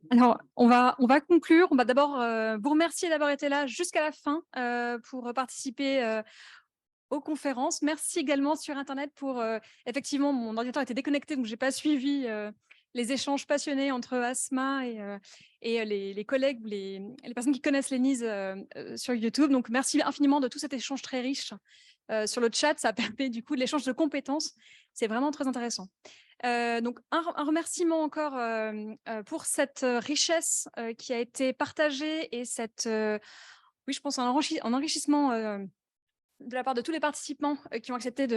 Alors, on va conclure. On va d'abord vous remercier d'avoir été là jusqu'à la fin pour participer aux conférences. Merci également sur Internet pour effectivement, mon ordinateur était déconnecté, donc j'ai pas suivi les échanges passionnés entre Asma et les collègues ou les personnes qui connaissent l'ENISE sur YouTube. Donc, merci infiniment de tout cet échange très riche sur le chat. Ça permet du coup de l'échange de compétences. C'est vraiment très intéressant. Donc un remerciement encore pour cette richesse qui a été partagée et cette, oui, je pense un enrichissement de la part de tous les participants qui ont accepté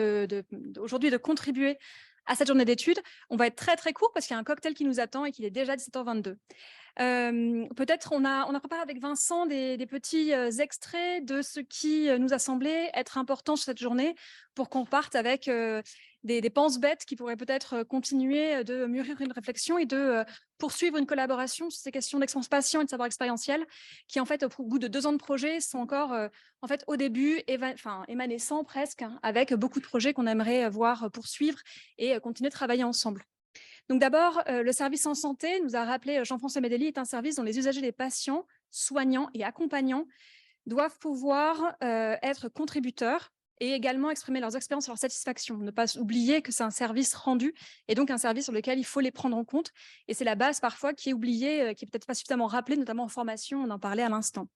aujourd'hui de contribuer à cette journée d'études. On va être très très court parce qu'il y a un cocktail qui nous attend et qu'il est déjà 17h22. Peut-être on a préparé avec Vincent des petits extraits de ce qui nous a semblé être important sur cette journée pour qu'on parte avec des penses-bêtes qui pourraient peut-être continuer de mûrir une réflexion et de poursuivre une collaboration sur ces questions d'expérience patient et de savoir expérientiel qui, en fait, au bout de 2 ans de projet, sont encore en fait, au début, émanescents presque, hein, avec beaucoup de projets qu'on aimerait voir poursuivre et continuer de travailler ensemble. Donc d'abord, le service en santé, nous a rappelé Jean-François Medeli, est un service dont les usagers, les patients, soignants et accompagnants doivent pouvoir être contributeurs et également exprimer leurs expériences et leur satisfaction. Ne pas oublier que c'est un service rendu et donc un service sur lequel il faut les prendre en compte. Et c'est la base parfois qui est oubliée, qui n'est peut-être pas suffisamment rappelée, notamment en formation, on en parlait à l'instant.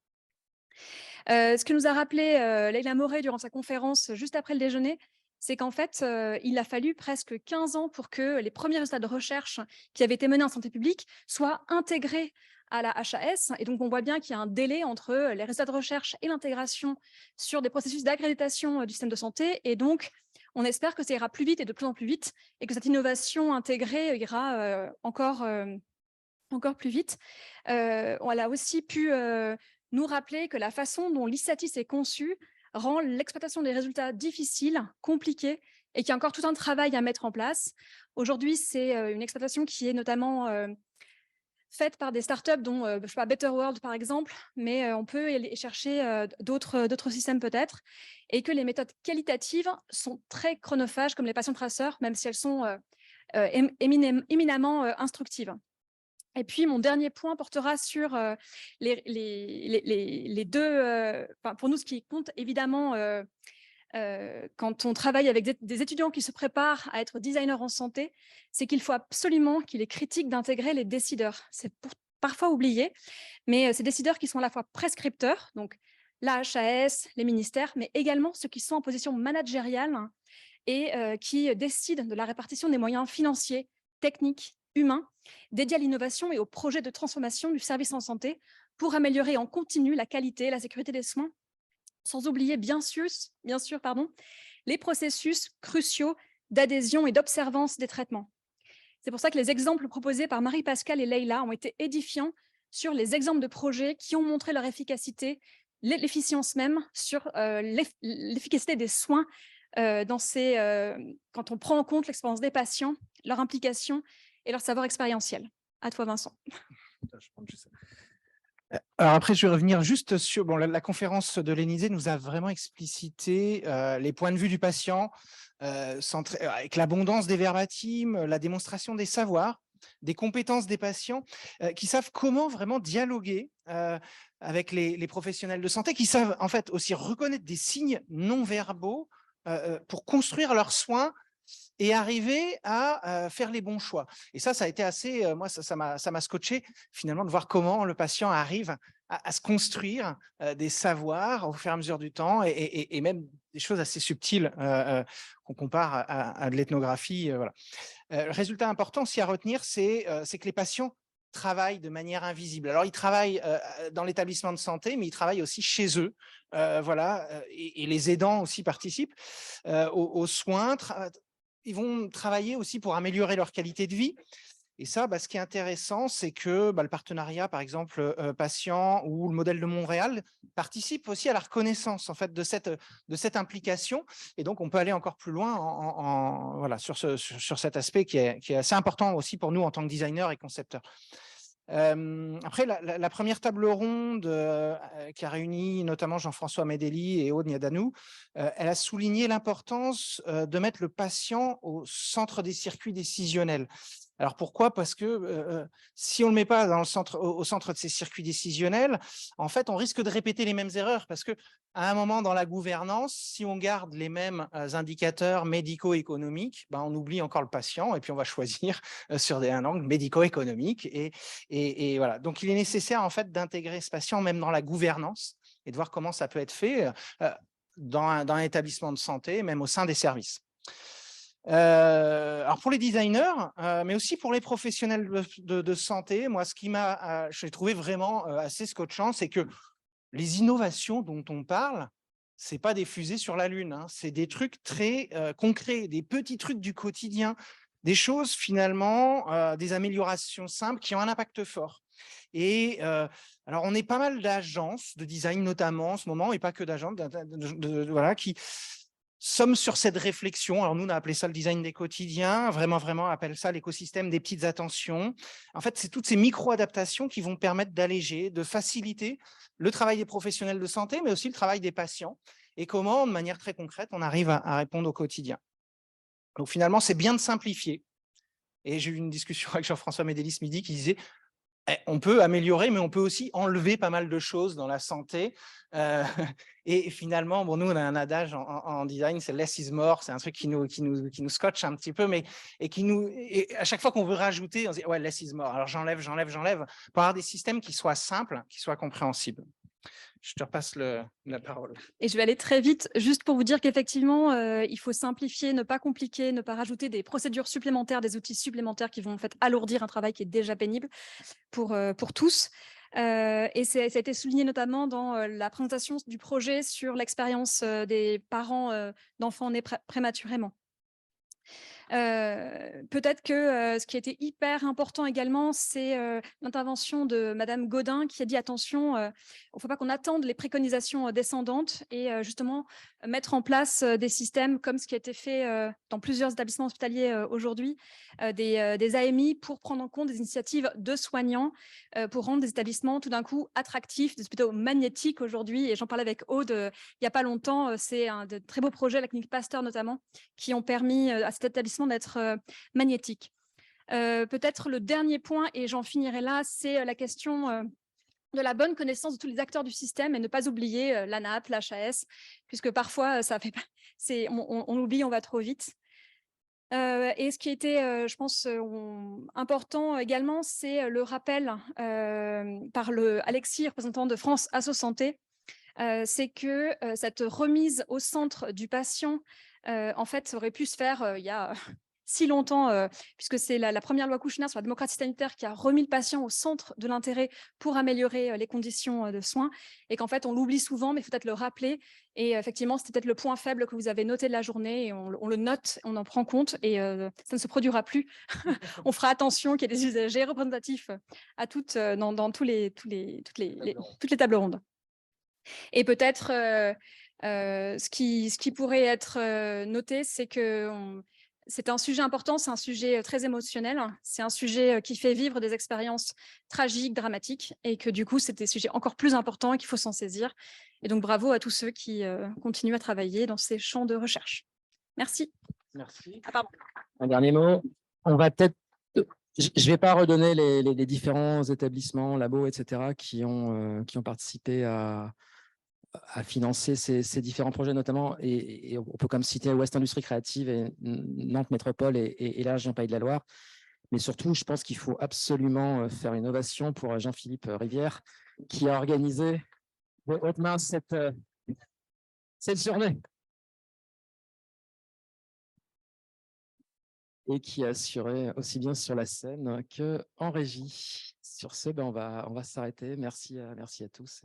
Ce que nous a rappelé Leïla Moré durant sa conférence juste après le déjeuner, c'est qu'en fait, il a fallu presque 15 ans pour que les premiers résultats de recherche qui avaient été menés en santé publique soient intégrés à la HAS. Et donc, on voit bien qu'il y a un délai entre les résultats de recherche et l'intégration sur des processus d'accréditation du système de santé. Et donc, on espère que ça ira plus vite et de plus en plus vite et que cette innovation intégrée ira encore plus vite. On a aussi pu nous rappeler que la façon dont l'ISATIS est conçu rend l'exploitation des résultats difficile, compliquée, et qu'il y a encore tout un travail à mettre en place. Aujourd'hui, c'est une exploitation qui est notamment faite par des startups dont, je sais pas, Better World par exemple, mais on peut aller chercher d'autres systèmes peut-être, et que les méthodes qualitatives sont très chronophages comme les patients traceurs, même si elles sont éminemment instructives. Et puis, mon dernier point portera sur les deux, pour nous, ce qui compte évidemment quand on travaille avec des étudiants qui se préparent à être designers en santé, c'est qu'il faut absolument qu'il est critique d'intégrer les décideurs. C'est parfois oublié, mais ces décideurs qui sont à la fois prescripteurs, donc la HAS, les ministères, mais également ceux qui sont en position managériale et qui décident de la répartition des moyens financiers, techniques, humains, dédiés à l'innovation et aux projets de transformation du service en santé pour améliorer en continu la qualité et la sécurité des soins, sans oublier bien sûr les processus cruciaux d'adhésion et d'observance des traitements. C'est pour ça que les exemples proposés par Marie-Pascale et Leïla ont été édifiants sur les exemples de projets qui ont montré leur efficacité, l'efficience même sur l'efficacité des soins quand on prend en compte l'expérience des patients, leur implication et leur savoir expérientiel. À toi, Vincent. Alors après, je vais revenir juste sur la conférence de l'ENISE nous a vraiment explicité les points de vue du patient, avec l'abondance des verbatims, la démonstration des savoirs, des compétences des patients qui savent comment vraiment dialoguer avec les professionnels de santé, qui savent en fait aussi reconnaître des signes non verbaux pour construire leurs soins et arriver à faire les bons choix. Et ça a été assez, moi, ça m'a scotché finalement de voir comment le patient arrive à se construire des savoirs au fur et à mesure du temps et même des choses assez subtiles qu'on compare à de l'ethnographie. Voilà. Le résultat important aussi à retenir, c'est que les patients travaillent de manière invisible. Alors, ils travaillent dans l'établissement de santé, mais ils travaillent aussi chez eux. Voilà, et les aidants aussi participent aux soins. Ils vont travailler aussi pour améliorer leur qualité de vie. Et ça, ce qui est intéressant, c'est que le partenariat, par exemple, patient ou le modèle de Montréal participe aussi à la reconnaissance en fait, de cette implication. Et donc, on peut aller encore plus loin voilà, sur cet aspect qui est assez important aussi pour nous en tant que designers et concepteurs. Après, la première table ronde qui a réuni notamment Jean-François Medeli et Aude Niadanou, elle a souligné l'importance de mettre le patient au centre des circuits décisionnels. Alors pourquoi? Parce que si on ne le met pas dans le centre, au centre de ces circuits décisionnels, en fait, on risque de répéter les mêmes erreurs parce que à un moment dans la gouvernance, si on garde les mêmes indicateurs médico-économiques, ben, on oublie encore le patient et puis on va choisir sur un angle médico-économique. Et voilà. Donc, il est nécessaire en fait d'intégrer ce patient même dans la gouvernance et de voir comment ça peut être fait dans un établissement de santé, même au sein des services. Alors pour les designers, mais aussi pour les professionnels de santé, moi, ce qui m'a, j'ai trouvé vraiment assez scotchant, c'est que les innovations dont on parle, c'est pas des fusées sur la Lune, hein, c'est des trucs très concrets, des petits trucs du quotidien, des choses finalement, des améliorations simples qui ont un impact fort. Et alors, on est pas mal d'agences de design notamment en ce moment, et pas que d'agences, voilà, qui sommes sur cette réflexion. Alors nous, on a appelé ça le design des quotidiens, vraiment, on appelle ça l'écosystème des petites attentions. En fait, c'est toutes ces micro-adaptations qui vont permettre d'alléger, de faciliter le travail des professionnels de santé, mais aussi le travail des patients, et comment, de manière très concrète, on arrive à répondre au quotidien. Donc finalement, c'est bien de simplifier. Et j'ai eu une discussion avec Jean-François Médelis ce midi qui disait on peut améliorer, mais on peut aussi enlever pas mal de choses dans la santé. Et finalement, bon, nous, on a un adage en design, c'est less is more. C'est un truc qui nous scotche un petit peu, mais et à chaque fois qu'on veut rajouter, on se dit ouais, less is more. Alors j'enlève pour avoir des systèmes qui soient simples, qui soient compréhensibles. Je te repasse la parole. Et je vais aller très vite, juste pour vous dire qu'effectivement, il faut simplifier, ne pas compliquer, ne pas rajouter des procédures supplémentaires, des outils supplémentaires qui vont en fait alourdir un travail qui est déjà pénible pour tous. Et ça a été souligné notamment dans la présentation du projet sur l'expérience des parents d'enfants nés prématurément. Peut-être que ce qui était hyper important également, c'est l'intervention de Madame Gaudin qui a dit attention, il ne faut pas qu'on attende les préconisations descendantes et justement mettre en place des systèmes comme ce qui a été fait dans plusieurs établissements hospitaliers aujourd'hui, des AMI pour prendre en compte des initiatives de soignants pour rendre des établissements tout d'un coup attractifs, des hôpitaux magnétiques aujourd'hui. Et j'en parlais avec Aude il n'y a pas longtemps, c'est un de très beaux projets, la clinique Pasteur notamment, qui ont permis à cet établissement d'être magnétique. Peut-être le dernier point, et j'en finirai là, c'est la question de la bonne connaissance de tous les acteurs du système et ne pas oublier l'ANAP, l'HAS, puisque parfois ça fait on oublie, on va trop vite. Et ce qui était, je pense, important également, c'est le rappel par Alexis, représentant de France Asso Santé, c'est que cette remise au centre du patient, en fait, aurait pu se faire il y a si longtemps, puisque c'est la première loi Kouchner sur la démocratie sanitaire qui a remis le patient au centre de l'intérêt pour améliorer les conditions de soins, et qu'en fait, on l'oublie souvent, mais il faut peut-être le rappeler. Et effectivement, c'était peut-être le point faible que vous avez noté de la journée, et on le note, on en prend compte, et ça ne se produira plus. On fera attention qu'il y ait des usagers représentatifs à toutes, dans toutes les tables rondes. Et peut-être ce qui pourrait être noté, c'est que c'est un sujet important, c'est un sujet très émotionnel, c'est un sujet qui fait vivre des expériences tragiques, dramatiques, et que du coup, c'est des sujets encore plus importants et qu'il faut s'en saisir. Et donc, bravo à tous ceux qui continuent à travailler dans ces champs de recherche. Merci. Merci. Ah, pardon. Un dernier mot. On va peut-être. Je ne vais pas redonner les différents établissements, labos, etc., qui ont participé à financer ces différents projets notamment, et on peut comme citer Ouest Industrie Créative et Nantes Métropole et la région Pays de la Loire. Mais surtout, je pense qu'il faut absolument faire une ovation pour Jean-Philippe Rivière qui a organisé de haute main cette journée et qui a assuré aussi bien sur la scène qu'en régie. Sur ce, on va s'arrêter. Merci à tous.